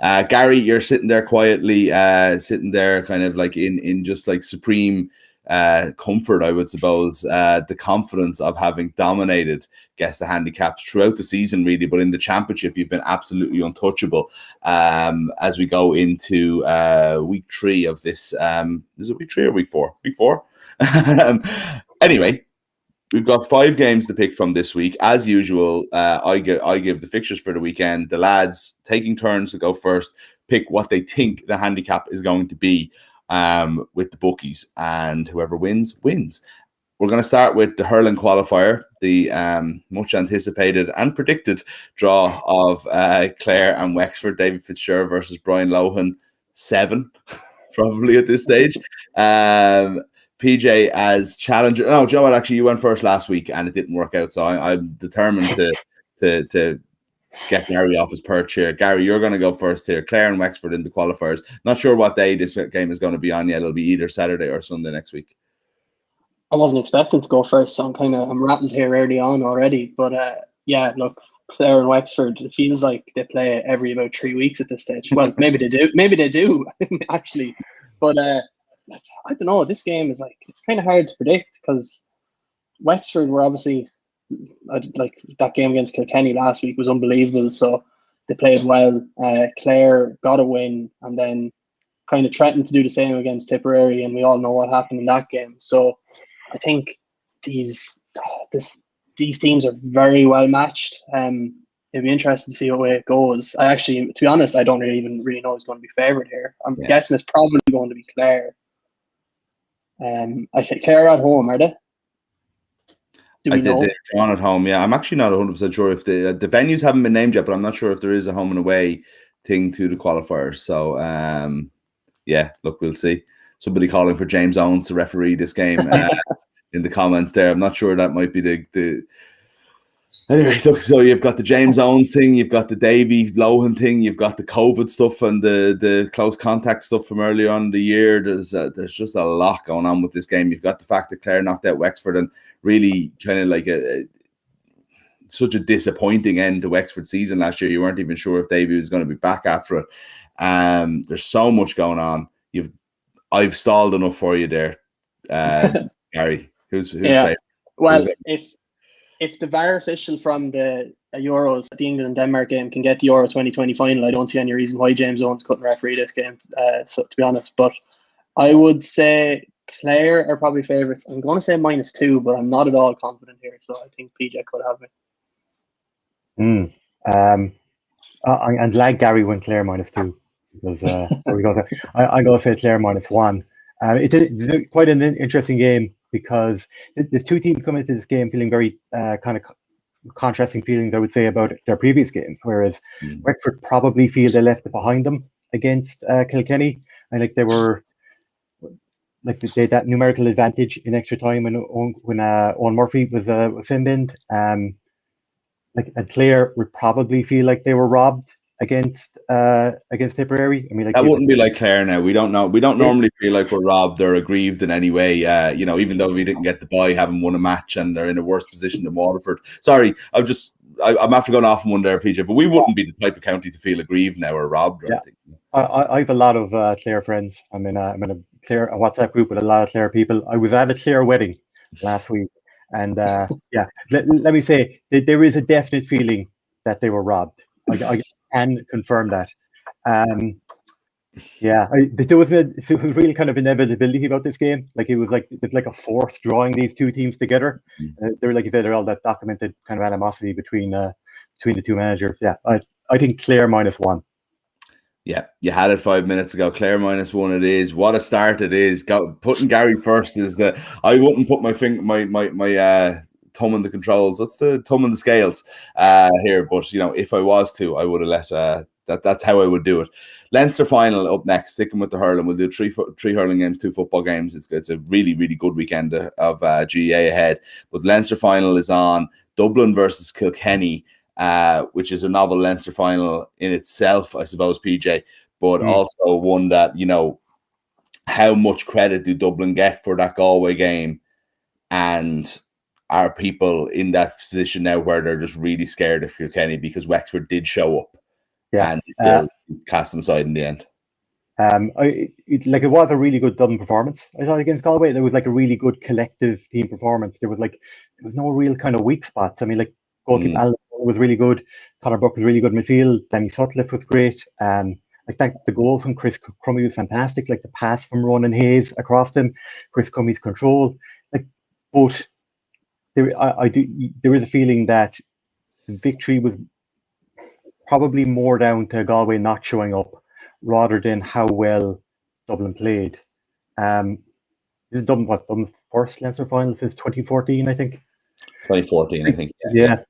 Gary, you're sitting there quietly, sitting there kind of like in just like supreme comfort, I would suppose. The confidence of having dominated Guess The Handicaps throughout the season, really, but in the championship, you've been absolutely untouchable. As we go into week 3 of this, is it week 3 or week 4? Week 4. Anyway. We've got 5 games to pick from this week. As usual, I give the fixtures for the weekend. The lads taking turns to go first, pick what they think the handicap is going to be with the bookies, and whoever wins. We're going to start with the hurling qualifier, the much anticipated and predicted draw of Clare and Wexford. David Fitzgerald versus Brian Lohan, 7 probably at this stage. PJ as challenger. No, Joe, actually, you went first last week and it didn't work out. So I'm determined to get Gary off his perch here. Gary, you're going to go first here. Clare and Wexford in the qualifiers. Not sure what day this game is going to be on yet. It'll be either Saturday or Sunday next week. I wasn't expecting to go first, so I'm rattled here early on already. But yeah, look, Clare and Wexford, it feels like they play every about 3 weeks at this stage. Well, maybe they do, actually. But I don't know. This game is it's kind of hard to predict because Wexford were obviously like that game against Kilkenny last week was unbelievable. So they played well. Clare got a win and then kind of threatened to do the same against Tipperary, and we all know what happened in that game. So I think these teams are very well matched. It'd be interesting to see what way it goes. I actually, to be honest, I don't even really know who's going to be favoured here. I'm guessing it's probably going to be Clare. I think Clare at home, are they? They're drawn at home. Yeah, I'm actually not 100% sure if the venues haven't been named yet, but I'm not sure if there is a home and away thing to the qualifiers. So yeah, look, we'll see. Somebody calling for James Owens to referee this game in the comments there. I'm not sure that might be the. Anyway, look, so you've got the James Owens thing, you've got the Davy Lohan thing, you've got the COVID stuff and the close contact stuff from earlier on in the year. There's just a lot going on with this game. You've got the fact that Clare knocked out Wexford and really kind of like such a disappointing end to Wexford season last year. You weren't even sure if Davy was going to be back after it. There's so much going on. I've stalled enough for you there, Gary. Who's favorite? Well, if the VAR official from the Euros, the England and Denmark game, can get the Euro 2020 final, I don't see any reason why James Owens couldn't referee this game. So to be honest, but I would say Clare are probably favourites. I'm going to say -2, but I'm not at all confident here. So I think PJ could have me. I'm glad Gary went Clare -2 because I go say Clare -1. It's quite an interesting game because there's 2 teams coming into this game feeling very kind of contrasting feelings, I would say, about their previous games. Whereas Wexford probably feel they left it behind them against Kilkenny, and like they had that numerical advantage in extra time when Owen Murphy was in end. And Clare would probably feel like they were robbed against Tipperary. I mean, that wouldn't be like Clare now. We don't know. We don't normally feel like we're robbed or aggrieved in any way. Even though we didn't get the bye, having won a match and they're in a worse position than Waterford. Sorry, I'm after going off on one there, PJ. But we wouldn't be the type of county to feel aggrieved now or robbed or anything. I have a lot of Clare friends. I'm in a Clare WhatsApp group with a lot of Clare people. I was at a Clare wedding last week, and let me say that there is a definite feeling that they were robbed. I can confirm that. There was really kind of inevitability about this game. Like it was like a force drawing these 2 teams together. They were, like you said, they're all that documented kind of animosity between the 2 managers. Yeah, I think Clare -1. Yeah, you had it 5 minutes ago. Clare -1 it is. What a start it is. Putting Gary first is I wouldn't put my thumb in the controls. What's the thumb in the scales here? But if I was to, I would have let that's how I would do it. Leinster final up next. Sticking with the hurling, we'll do three hurling games, 2 football games. It's a really, really good weekend of GAA ahead. But Leinster final is on. Dublin versus Kilkenny, which is a novel Leinster final in itself, I suppose, PJ. But also one that how much credit do Dublin get for that Galway game, and are people in that position now where they're just really scared of Kilkenny because Wexford did show up Yeah. and still cast them aside in the end. It was a really good Dublin performance. I thought against Galway, there was like a really good collective team performance. There was no real kind of weak spots. I mean, like goalkeeper Alan was really good. Conor Burke was really good midfield. Danny Sutcliffe was great. Like that, the goal from Chris Crummy was fantastic. Like the pass from Ronan Hayes across them, Chris Crummy's control. Like, but there is a feeling that the victory was probably more down to Galway not showing up rather than how well Dublin played. This is Dublin's first Leinster final since 2014, I think. 2014, I think. Yeah.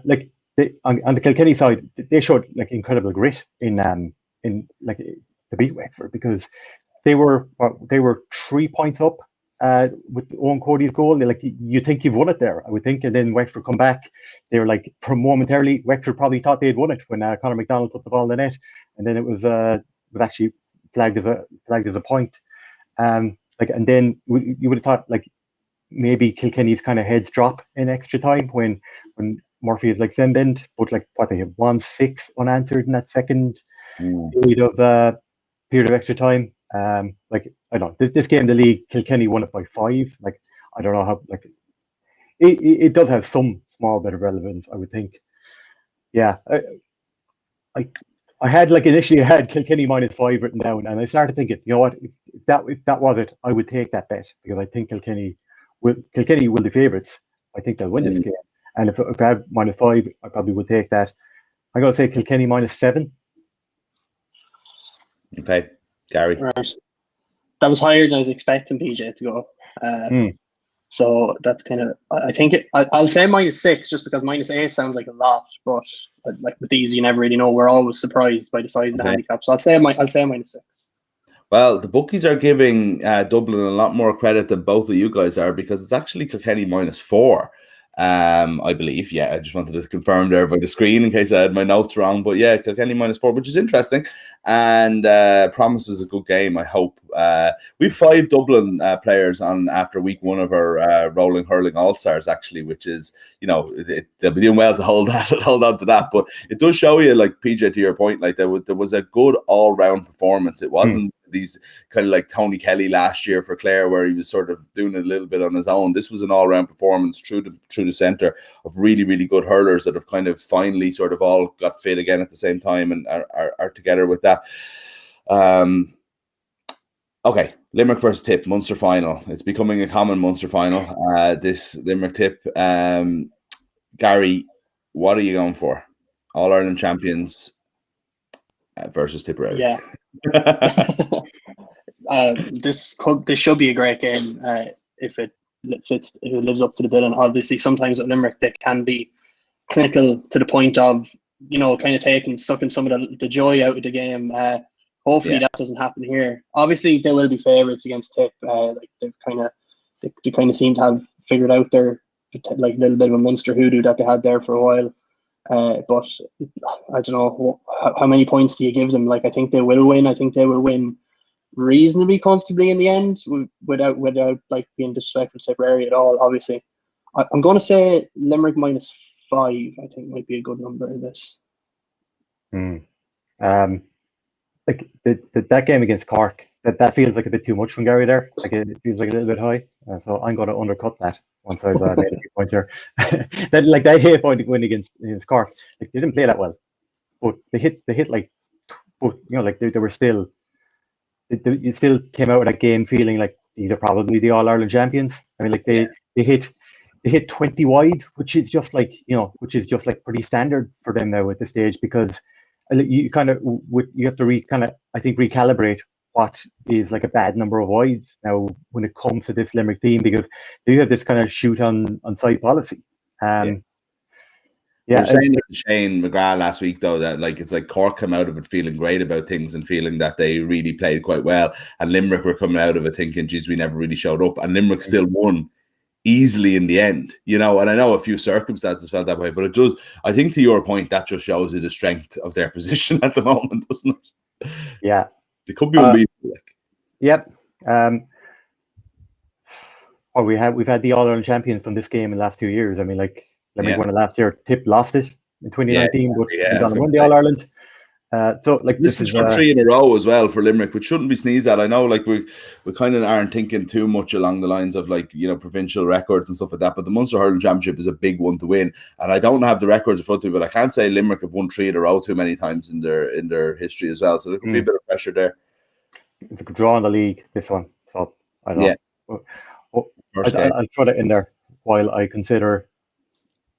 Like on the Kilkenny side, they showed like incredible grit in like to beat Wexford, because they were 3 points up with Owen Cody's goal. Like, you think you've won it there, I would think, and then Wexford come back. They were like, for momentarily, Wexford probably thought they'd won it when Conor McDonald put the ball in the net, and then it was actually flagged as a point. Like, and then you would have thought like maybe Kilkenny's kind of heads drop in extra time when Murphy is like send bend, but like what, they have 1-6 unanswered in that second period of extra time. Like, I don't know, this game, the league, Kilkenny won it by 5. Like, I don't know how, like, it does have some small bit of relevance, I would think. Yeah, I had, like, initially I had Kilkenny -5 written down, and I started thinking, you know what, if that was it, I would take that bet, because I think Kilkenny will be favourites. I think they'll win this game, and if I had -5, I probably would take that. I'm going to say Kilkenny -7. Okay, Gary. Right. That was higher than I was expecting PJ to go. So that's kind of, I think I'll say -6, just because -8 sounds like a lot, but like with these, you never really know. We're always surprised by the size of the handicap. So I'll say -6. Well, the bookies are giving Dublin a lot more credit than both of you guys are, because it's actually Kilkenny -4. I believe. Yeah, I just wanted to confirm there by the screen in case I had my notes wrong. But yeah, Kilkenny -4, which is interesting and promises a good game, I hope. We've 5 Dublin players on after week 1 of our rolling hurling all-stars, actually, which is, you know, they'll be doing well to hold on to that. But it does show you, like, PJ, to your point, like there was a good all-round performance. It wasn't these kind of like Tony Kelly last year for Clare, where he was sort of doing it a little bit on his own. This was an all-round performance through the centre of really, really good hurlers that have kind of finally sort of all got fit again at the same time and are together with that. Okay, Limerick versus Tip, Munster final. It's becoming a common Munster final, this Limerick Tip. Gary, what are you going for? All-Ireland champions versus Tipperary. Yeah. This should be a great game if it lives up to the bill. And obviously, sometimes at Limerick they can be clinical to the point of, you know, kind of sucking some of the joy out of the game. Hopefully that doesn't happen here. Obviously, they will be favourites against Tip. Like they kind of seem to have figured out their, like, little bit of a Munster hoodoo that they had there for a while. But I don't know how many points do you give them. Like, I think they will win. I think they will win reasonably comfortably in the end, without like being disrespectful to Tipperary at all. Obviously, I'm going to say Limerick -5. I think might be a good number in this. Like that game against Cork, that feels like a bit too much from Gary there. Like, it feels like a little bit high. So I'm going to undercut that once I've made a few points here. that 8 point win against Cork, like, they didn't play that well, but they hit like, but, you know, like they were still. You still came out of that game feeling like these are probably the All-Ireland champions. I mean, like they hit 20 wide, which is just like pretty standard for them now at this stage, because you kind of you have to recalibrate what is like a bad number of wides now when it comes to this Limerick team, because they have this kind of shoot on side policy. Yeah, saying to Shane McGrath last week, though, that like it's like Cork come out of it feeling great about things and feeling that they really played quite well, and Limerick were coming out of it thinking, geez, we never really showed up, and Limerick still won easily in the end, you know. And I know a few circumstances felt that way, but it does, I think, to your point, that just shows you the strength of their position at the moment, doesn't it? Yeah, they could be unbeatable. Yep. We've had the All-Ireland champions from this game in the last 2 years. I mean, like, Limerick won it last year. Tip lost it in 2019, but they're going to win the All-Ireland. So like this is for 3 in a row as well for Limerick, which shouldn't be sneezed at. I know, like we kind of aren't thinking too much along the lines of like, you know, provincial records and stuff like that. But the Munster Hurling Championship is a big one to win, and I don't have the records in front of me, but I can't say Limerick have won 3 in a row too many times in their history as well. So there could be a bit of pressure there. It's a good draw in the league, this one. So I don't know. I'll throw that in there while I consider.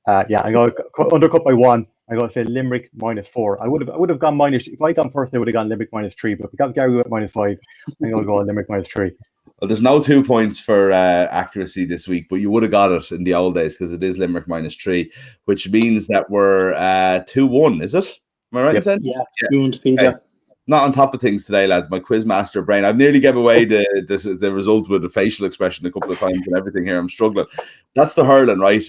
I go undercut by 1. I got to say Limerick -4. I would have gone minus. If I gone first, I would have gone Limerick -3. But because Gary went -5, I'm going to go Limerick -3. Well, there's no 2 points for accuracy this week, but you would have got it in the old days because it is Limerick -3, which means that we're 2-1. Is it? Am I right in saying? Yeah. 2-1 to Peter. Okay. Not on top of things today, lads. My quizmaster brain. I've nearly gave away the result with the facial expression a couple of times and everything here. I'm struggling. That's the hurling, right?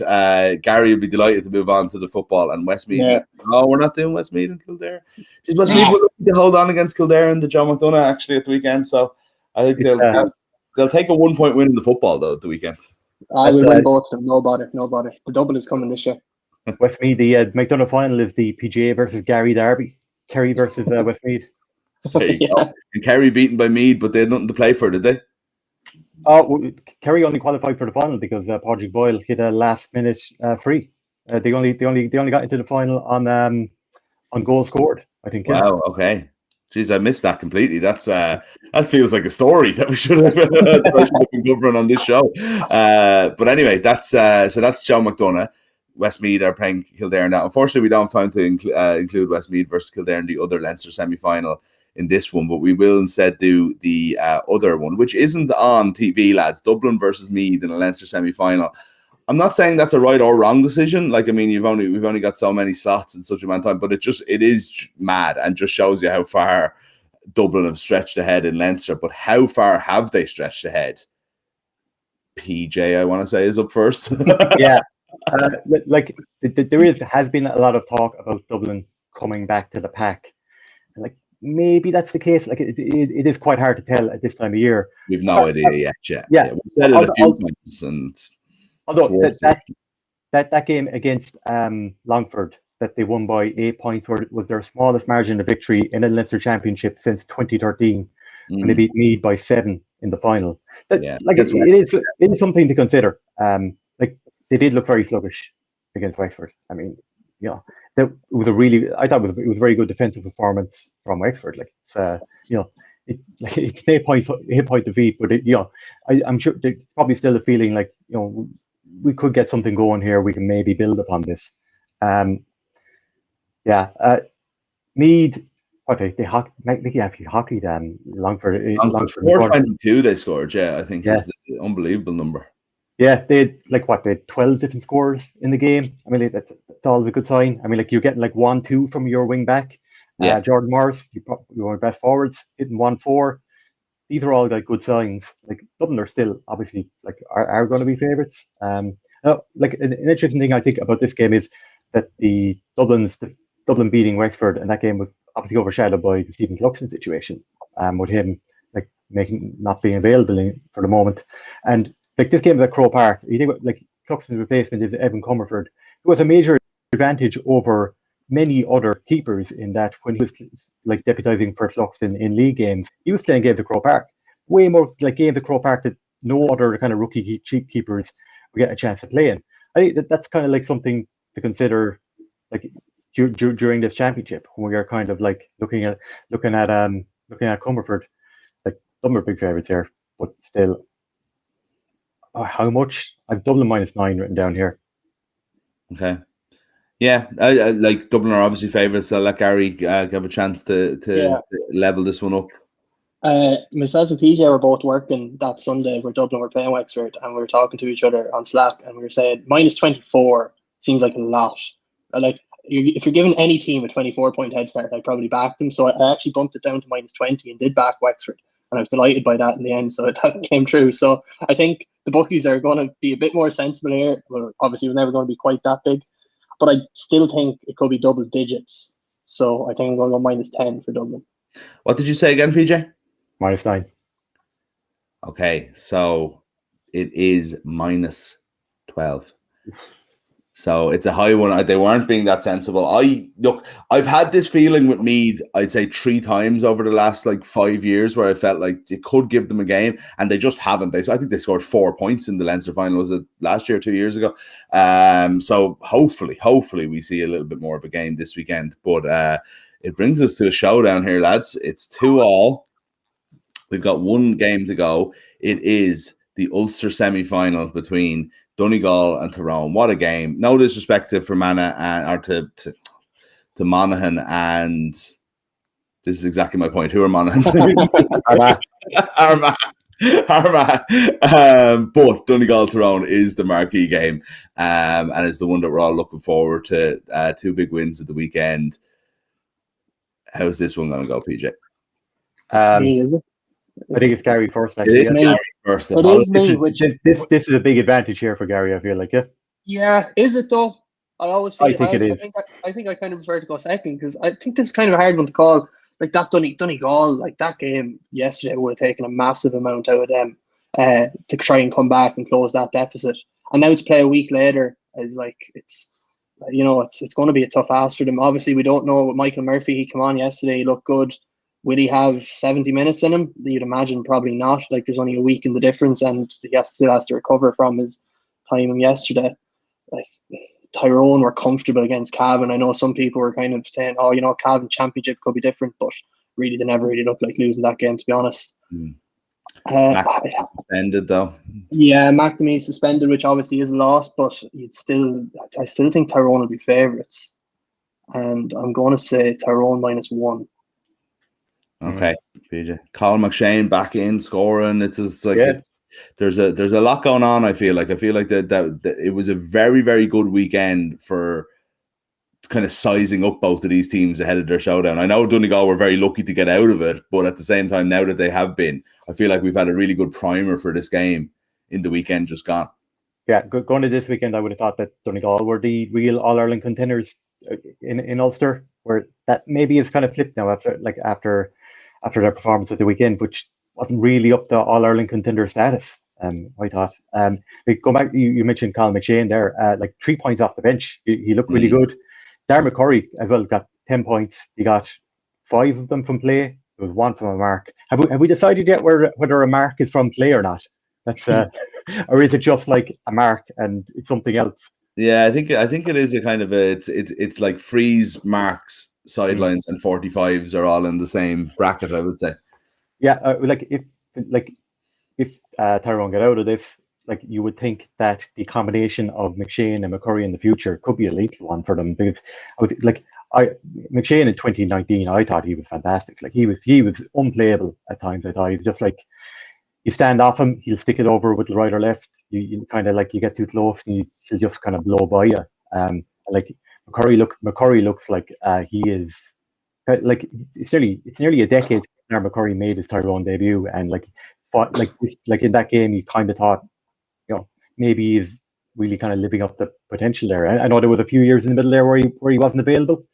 Gary would be delighted to move on to the football and Westmeath. Yeah. No, we're not doing Westmeath and Kildare. Just Westmeath will look to hold on against Kildare and the John McDonough actually at the weekend. So I think they'll take a 1-point win in the football though at the weekend. I will win both of them. No bother. The double is coming this year. Westmeath, the McDonough final is the PGA versus Gary derby. Kerry versus Westmeath. There you go. And Kerry beaten by Meath, but they had nothing to play for, did they? Kerry only qualified for the final because Padraig Boyle hit a last-minute free. They only got into the final on goals scored, I think. Wow. Okay. Jeez, I missed that completely. That feels like a story that we should have been covering on this show. But anyway, that's John McDonough. Westmeath are playing Kildare now. Unfortunately, we don't have time to include Westmeath versus Kildare in the other Leinster semi-final in this one, but we will instead do the other one, which isn't on TV, lads. Dublin versus Meath in a Leinster semi-final. I'm not saying that's a right or wrong decision. Like, I mean, we've only got so many slots in such a amount of time, but it is mad and just shows you how far Dublin have stretched ahead in Leinster. But how far have they stretched ahead? PJ, I want to say, is up first. Yeah. There has been a lot of talk about Dublin coming back to the pack. Like, maybe that's the case. Like, it is quite hard to tell at this time of year. We've no idea yet. Yeah. We've said it a few times. And although that game against Longford that they won by 8 points was their smallest margin of victory in a Leinster Championship since 2013, when they beat Meath by 7 in the final. It is something to consider. They did look very sluggish against Wexford. I mean, it was a very good defensive performance from Wexford. Like, it's 8-point defeat, but I'm sure there's probably still a feeling like, we could get something going here. We can maybe build upon this. Meath, they hockeyed Longford 422 they scored. Yeah, I think is the unbelievable number. Yeah, they had 12 different scorers in the game. I mean, that's always a good sign. I mean, you're getting 1-2 from your wing back. Yeah. Jordan Morris, your best forwards, hitting 1-4. These are all good signs. Dublin are still obviously are going to be favourites. An interesting thing I think about this game is that Dublin beating Wexford, and that game was obviously overshadowed by the Stephen Cluxton situation, with him not being available for the moment. And this game is at Croke Park. You think Cluxton's replacement is Evan Comerford, who has a major advantage over many other keepers in that when he was deputising for Cluxton in league games, he was playing games at Croke Park. Way more games at Croke Park that no other kind of rookie keepers would get a chance to play in. I think that's kind of something to consider during this championship when we are kind of looking at Comerford. Some are big favourites here, but still. How much? I've Dublin -9 written down here. Okay. Yeah, I Dublin are obviously favourites. So I'll let Gary give a chance to level this one up. Myself and PJ were both working that Sunday where Dublin were playing Wexford, and we were talking to each other on Slack, and we were saying -24 seems like a lot. If you're giving any team a 24-point head start, I'd probably back them. So I actually bumped it down to -20 and did back Wexford. And I was delighted by that in the end, so that came true. So I think the bookies are going to be a bit more sensible here. Well, obviously, it was never going to be quite that big, but I still think it could be double digits. So I think I'm going to go -10 for Dublin. What did you say again, PJ? -9. Okay, so it is -12. So it's a high one. They weren't being that sensible. I've had this feeling with Meath, I'd say 3 times over the last 5 years, where I felt like it could give them a game, and they just haven't. I think they scored 4 points in the Leinster final. Was it last year, 2 years ago? So hopefully we see a little bit more of a game this weekend. But it brings us to a showdown here, lads. It's 2-2. We've got 1 game to go. It is the Ulster semi-final between Donegal and Tyrone. What a game. No disrespect to Fermanagh to Monaghan, and this is exactly my point. Who are Monaghan? Armagh. But Donegal Tyrone is the marquee game, and it's the one that we're all looking forward to. 2 big wins at the weekend. How's this one going to go, PJ? It's me, is it? I think it's Gary first. It is Gary first. It is me. This is a big advantage here for Gary, I feel like. Yeah, is it though? I think it is. I think I kind of prefer to go second, because I think this is kind of a hard one to call. Like that Donegal, that game yesterday would have taken a massive amount out of them to try and come back and close that deficit. And now to play a week later is it's going to be a tough ask for them. Obviously, we don't know with Michael Murphy. He came on yesterday. He looked good. Will he have 70 minutes in him? You'd imagine probably not. There's only a week in the difference, and he still has to recover from his timing yesterday. Tyrone were comfortable against Cavan. I know some people were kind of saying, Cavan Championship could be different, but really they never really looked like losing that game, to be honest. Mac suspended though. Yeah, McNamee suspended, which obviously is a loss, but I still think Tyrone will be favourites, and I'm going to say Tyrone -1. Okay, PJ. Colin McShane back in scoring. There's a lot going on. I feel like that it was a very, very good weekend for kind of sizing up both of these teams ahead of their showdown. I know Donegal were very lucky to get out of it, but at the same time, now that they have been, I feel like we've had a really good primer for this game in the weekend just gone. Yeah, going to this weekend, I would have thought that Donegal were the real All-Ireland contenders in Ulster, where that maybe is kind of flipped now after their performance at the weekend, which wasn't really up to All-Ireland contender status. I thought. Go back. You mentioned Colin McShane there. 3 points off the bench. He looked really good. Darren McCurry as well got 10 points. He got 5 of them from play. There was 1 from a mark. Have we decided yet whether a mark is from play or not? That's or is it just like a mark and it's something else? Yeah, I think it is a kind of it's like freeze, marks, sidelines, and 45s are all in the same bracket, I would say. Yeah, if Tyrone get out of this, you would think that the combination of McShane and McCurry in the future could be a lethal one for them, because McShane in 2019, I thought he was fantastic. He was unplayable at times. I thought he was just you stand off him, he'll stick it over with the right or left. You kind of you get too close and he'll just kind of blow by you. McCurry looks like he is it's nearly a decade since McCurry made his Tyrone debut, and in that game you kind of thought, maybe he's really kind of living up the potential there. I know there was a few years in the middle there where he wasn't available.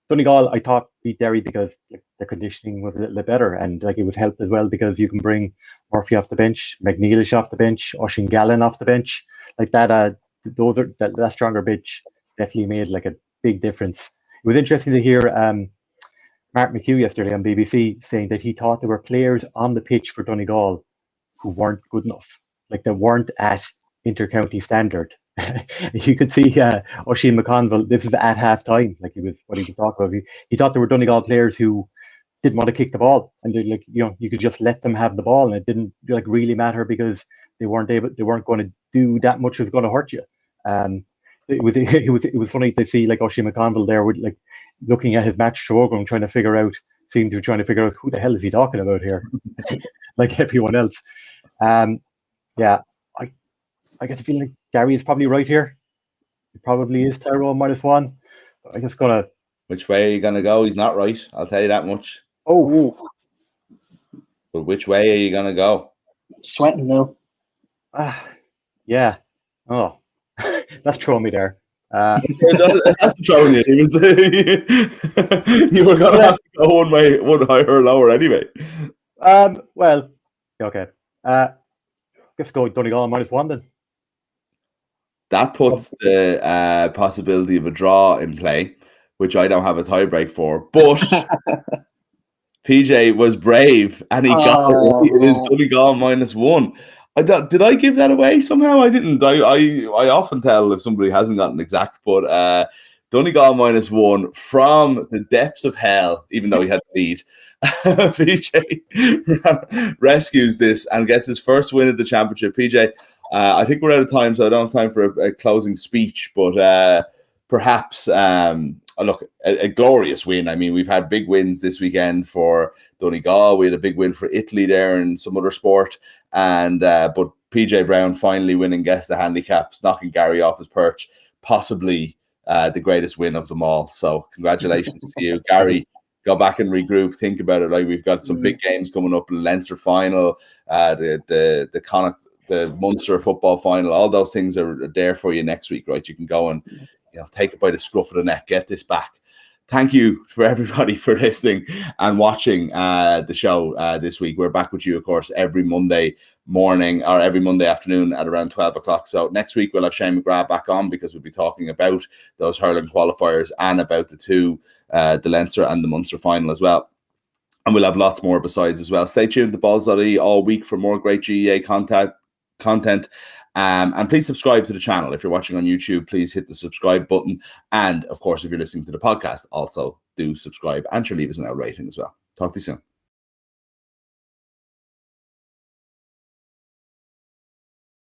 Donegal, I thought beat Derry because the conditioning was a little bit better, and it was helped as well because you can bring Murphy off the bench, McNeilish off the bench, Oisín Gallen off the bench, that stronger bench definitely made a big difference. It was interesting to hear Mark McHugh yesterday on BBC saying that he thought there were players on the pitch for Donegal who weren't good enough, they weren't at inter-county standard. You could see Oisín McConville, this is at half time, what he was talking about. He thought there were Donegal players who didn't want to kick the ball, and you could just let them have the ball, and it didn't really matter because they weren't going to do that much was going to hurt you. It was funny to see Oisín McConville there with looking at his match program, trying to figure out who the hell is he talking about here, like everyone else. I get the feeling Gary is probably right here. It probably is Tyrone -1. I just gonna. Which way are you gonna go? He's not right. I'll tell you that much. Oh. But which way are you gonna go? I'm sweating now. Yeah. Oh, that's throwing me there. That's throwing you. You were gonna have to go one way, one higher or lower anyway. Well, okay. Let's go Donegal -1 then. That puts the possibility of a draw in play, which I don't have a tiebreak for. But PJ was brave and he got it right. It is Donegal -1. Did I give that away somehow? I didn't. I often tell if somebody hasn't gotten exact, but Donegal -1 from the depths of hell, even though he had to lead. PJ rescues this and gets his first win at the championship. PJ, I think we're out of time, so I don't have time for a closing speech, but perhaps look, a glorious win. I mean, we've had big wins this weekend for Donegal. We had a big win for Italy there and some other sport, and but PJ Brown finally winning Guess The Handicaps, knocking Gary off his perch, possibly the greatest win of them all. So congratulations to you, Gary. Go back and regroup, think about it. Like, we've got some big games coming up, the Leinster final, the Munster football final. All those things are there for you next week, right? You can go and take it by the scruff of the neck, get this back. Thank you for everybody for listening and watching the show this week. We're back with you, of course, every Monday morning or every Monday afternoon at around 12 o'clock. So next week we'll have Shane McGrath back on, because we'll be talking about those hurling qualifiers and about the Leinster and the Munster final as well. And we'll have lots more besides as well. Stay tuned to Balls.ie all week for more great GAA content. And please subscribe to the channel. If you're watching on YouTube, please hit the subscribe button. And of course, if you're listening to the podcast, also do subscribe and leave us an out rating as well. Talk to you soon.